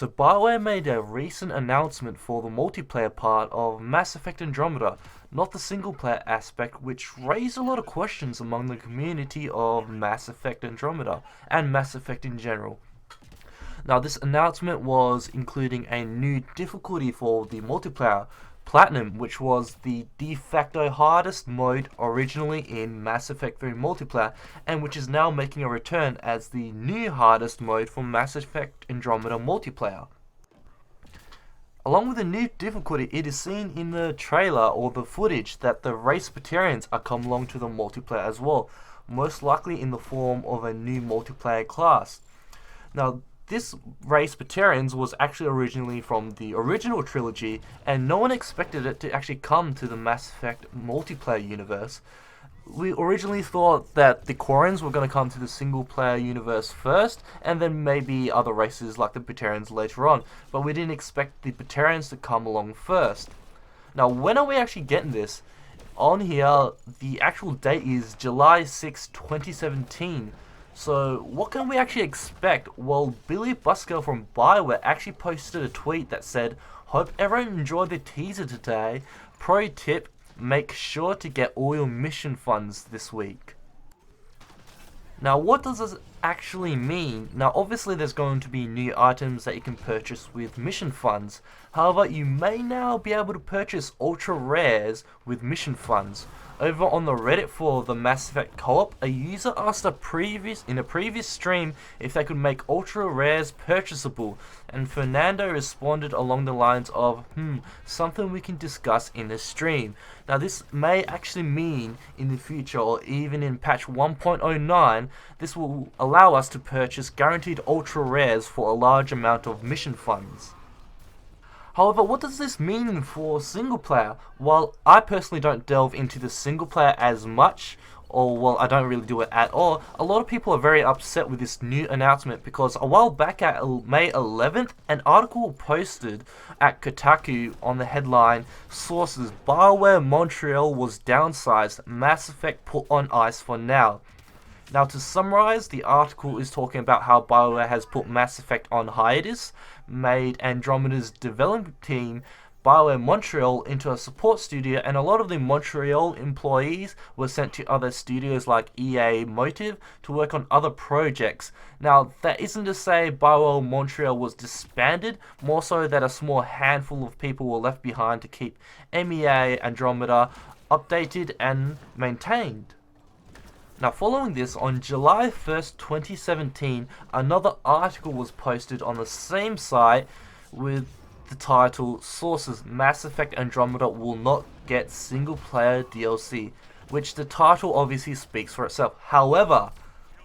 So BioWare made a recent announcement for the multiplayer part of Mass Effect Andromeda, not the single player aspect, which raised a lot of questions among the community of Mass Effect Andromeda and Mass Effect in general. Now this announcement was including a new difficulty for the multiplayer, Platinum, which was the de facto hardest mode originally in Mass Effect 3 multiplayer, and which is now making a return as the new hardest mode for Mass Effect Andromeda multiplayer. Along with the new difficulty, it is seen in the trailer or the footage that the race Batarians are come along to the multiplayer as well, most likely in the form of a new multiplayer class. Now, this race, Batarians, was actually originally from the original trilogy, and no one expected it to actually come to the Mass Effect multiplayer universe. We originally thought that the Quarians were going to come to the single player universe first, and then maybe other races like the Batarians later on, but we didn't expect the Batarians to come along first. Now, when are we actually getting this? On here, the actual date is July 6, 2017. So, what can we actually expect? Well, Billy Buskell from BioWare actually posted a tweet that said, "Hope everyone enjoyed the teaser today. Pro tip, make sure to get all your mission funds this week." Now, what does this actually mean? Now, obviously there's going to be new items that you can purchase with mission funds. However, you may now be able to purchase ultra rares with mission funds. Over on the Reddit for the Mass Effect co-op, a user asked in a previous stream if they could make ultra rares purchasable, and Fernando responded along the lines of, something we can discuss in the stream. Now this may actually mean in the future, or even in patch 1.09, this will allow us to purchase guaranteed ultra rares for a large amount of mission funds. However, what does this mean for single player? While I personally don't delve into the single player as much, or well, I don't really do it at all, a lot of people are very upset with this new announcement because a while back at May 11th, an article posted at Kotaku on the headline, "Sources, BioWare Montreal was downsized, Mass Effect put on ice for now." Now, to summarize, the article is talking about how BioWare has put Mass Effect on hiatus, made Andromeda's development team, BioWare Montreal, into a support studio, and a lot of the Montreal employees were sent to other studios like EA Motive to work on other projects. Now, that isn't to say BioWare Montreal was disbanded, more so that a small handful of people were left behind to keep MEA Andromeda updated and maintained. Now, following this, on July 1st, 2017, another article was posted on the same site with the title, "Sources, Mass Effect Andromeda will not get single-player DLC," which the title obviously speaks for itself. However,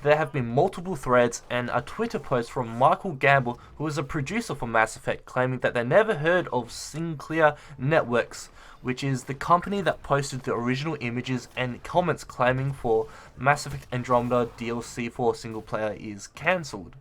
there have been multiple threads and a Twitter post from Michael Gamble, who is a producer for Mass Effect, claiming that they never heard of Sinclair Networks, which is the company that posted the original images, and comments claiming for Mass Effect Andromeda DLC for single player is cancelled.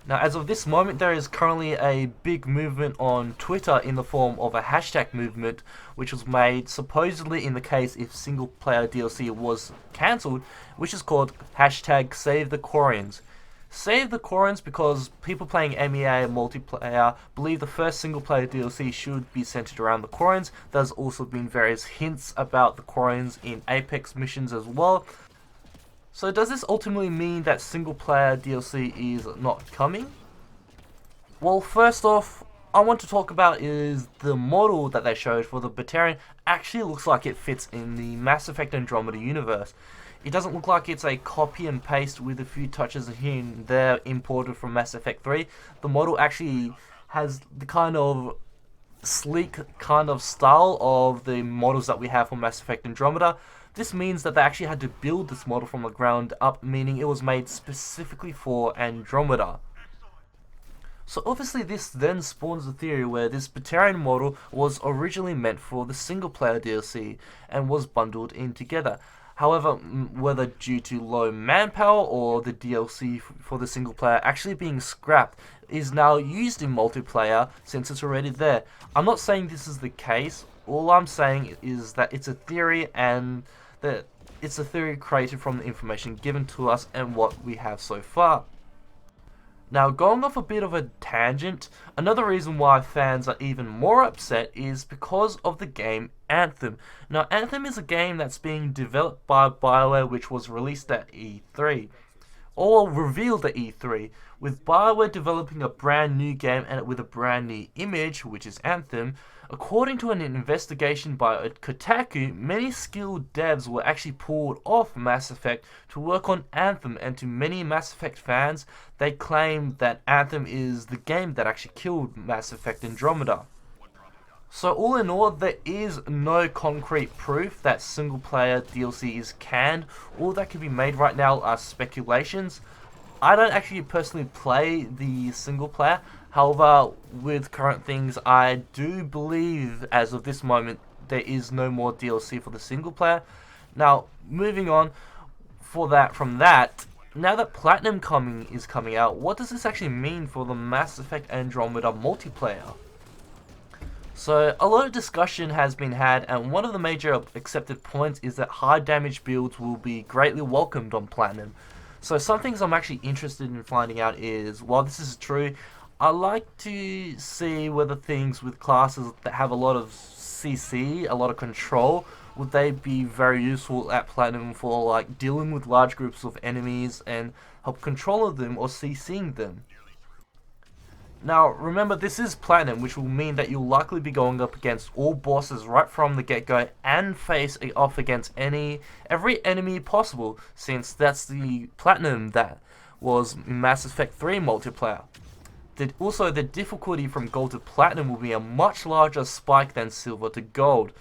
Now, as of this moment, there is currently a big movement on Twitter in the form of a hashtag movement, which was made supposedly in the case if single player DLC was cancelled, which is called hashtag Save the Quarians. Save the Quarians because people playing MEA multiplayer believe the first single player DLC should be centered around the Quarians. There's also been various hints about the Quarians in Apex missions as well. So does this ultimately mean that single player DLC is not coming? Well, first off, I want to talk about is the model that they showed for the Batarian actually looks like it fits in the Mass Effect Andromeda universe. It doesn't look like it's a copy and paste with a few touches here and there imported from Mass Effect 3. The model actually has the kind of sleek kind of style of the models that we have for Mass Effect Andromeda. This means that they actually had to build this model from the ground up, meaning it was made specifically for Andromeda. So obviously this then spawns a theory where this Batarian model was originally meant for the single player DLC and was bundled in together. However, whether due to low manpower or the DLC for the single player actually being scrapped, is now used in multiplayer since it's already there. I'm not saying this is the case. All I'm saying is that it's a theory, and that it's a theory created from the information given to us and what we have so far. Now, going off a bit of a tangent, another reason why fans are even more upset is because of the game Anthem. Now, Anthem is a game that's being developed by BioWare, which was released at E3, or revealed at E3, with BioWare developing a brand new game and with a brand new image, which is Anthem. According to an investigation by Kotaku, many skilled devs were actually pulled off Mass Effect to work on Anthem, and to many Mass Effect fans, they claim that Anthem is the game that actually killed Mass Effect Andromeda. So all in all, there is no concrete proof that single player DLC is canned. All that can be made right now are speculations. I don't actually personally play the single player. However, with current things, I do believe as of this moment there is no more DLC for the single player. Now, moving on from that, now that Platinum is coming out, what does this actually mean for the Mass Effect Andromeda multiplayer? So, a lot of discussion has been had, and one of the major accepted points is that high damage builds will be greatly welcomed on Platinum. So some things I'm actually interested in finding out is, while this is true, I like to see whether things with classes that have a lot of CC, a lot of control, would they be very useful at Platinum for like dealing with large groups of enemies and help control them or CCing them. Now, remember, this is Platinum, which will mean that you'll likely be going up against all bosses right from the get-go and face off against every enemy possible, since that's the Platinum that was in Mass Effect 3 multiplayer. Also, the difficulty from Gold to Platinum will be a much larger spike than Silver to Gold.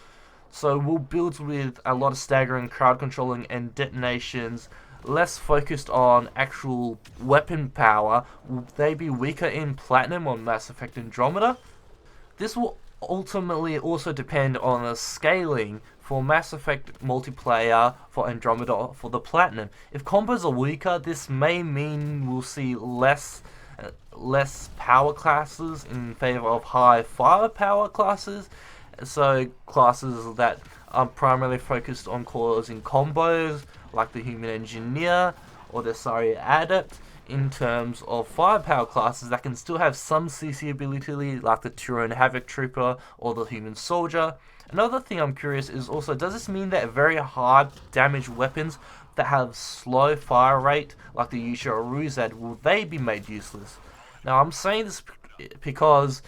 So we'll build with a lot of staggering crowd controlling and detonations, less focused on actual weapon power. Will they be weaker in Platinum on Mass Effect Andromeda? This will ultimately also depend on the scaling for Mass Effect multiplayer for Andromeda for the Platinum. If combos are weaker, this may mean we'll see less power classes in favor of high firepower classes. So classes that are primarily focused on causing combos, like the Human Engineer or the Sorry Adept, in terms of firepower classes that can still have some CC ability, like the Turon Havoc Trooper or the Human Soldier. Another thing I'm curious is also, does this mean that very high damage weapons that have slow fire rate, like the Yusha or Ruzad, will they be made useless? Now, I'm saying this because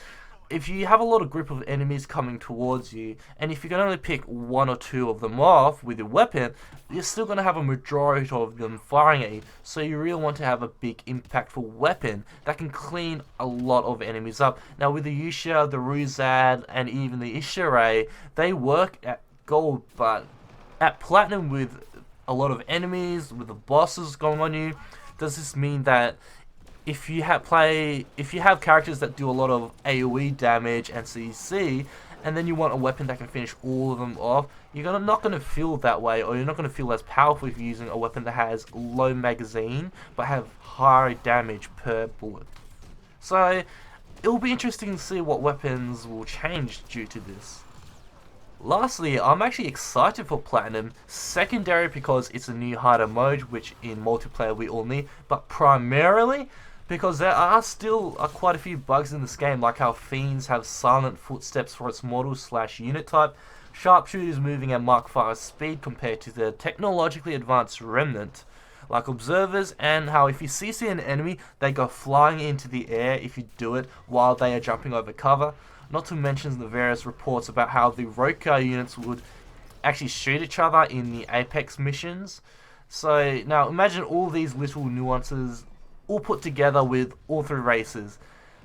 if you have a lot of group of enemies coming towards you, and if you can only pick one or two of them off with your weapon, you're still going to have a majority of them firing at you. So you really want to have a big impactful weapon that can clean a lot of enemies up. Now with the Yusha, the Ruzad, and even the Ishirai, they work at Gold, but at Platinum with a lot of enemies, with the bosses going on you, does this mean that if you have characters that do a lot of AoE damage and CC, and then you want a weapon that can finish all of them off, you're not going to feel that way, or you're not going to feel as powerful if you're using a weapon that has low magazine but have high damage per bullet. So it will be interesting to see what weapons will change due to this. Lastly, I'm actually excited for Platinum, secondary because it's a new harder mode, which in multiplayer we all need, but primarily because there are still quite a few bugs in this game, like how Fiends have silent footsteps for its model/unit type, sharpshooters moving at Mark 5 speed compared to the technologically advanced Remnant, like observers, and how if you CC an enemy, they go flying into the air if you do it while they are jumping over cover. Not to mention the various reports about how the Roka units would actually shoot each other in the Apex missions. So now imagine all these little nuances all put together with all three races.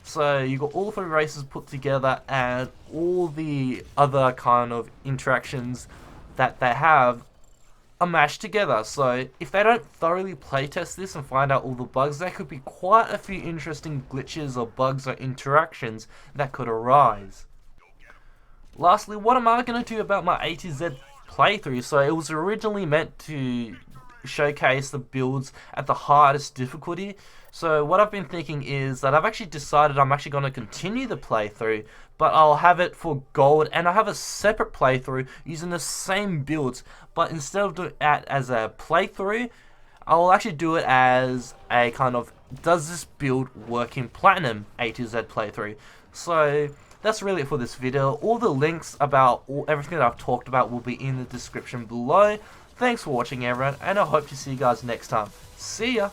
So you got all three races put together and all the other kind of interactions that they have are mashed together. So if they don't thoroughly playtest this and find out all the bugs, there could be quite a few interesting glitches or bugs or interactions that could arise. Lastly, what am I going to do about my A to Z playthrough? So it was originally meant to showcase the builds at the hardest difficulty. So what I've been thinking is that I've actually decided I'm actually going to continue the playthrough, but I'll have it for Gold, and I'll have a separate playthrough using the same builds, but instead of doing that as a playthrough, I will actually do it as a kind of, does this build work in Platinum A to Z playthrough? So that's really it for this video. All the links about everything that I've talked about will be in the description below. Thanks for watching, everyone, and I hope to see you guys next time. See ya!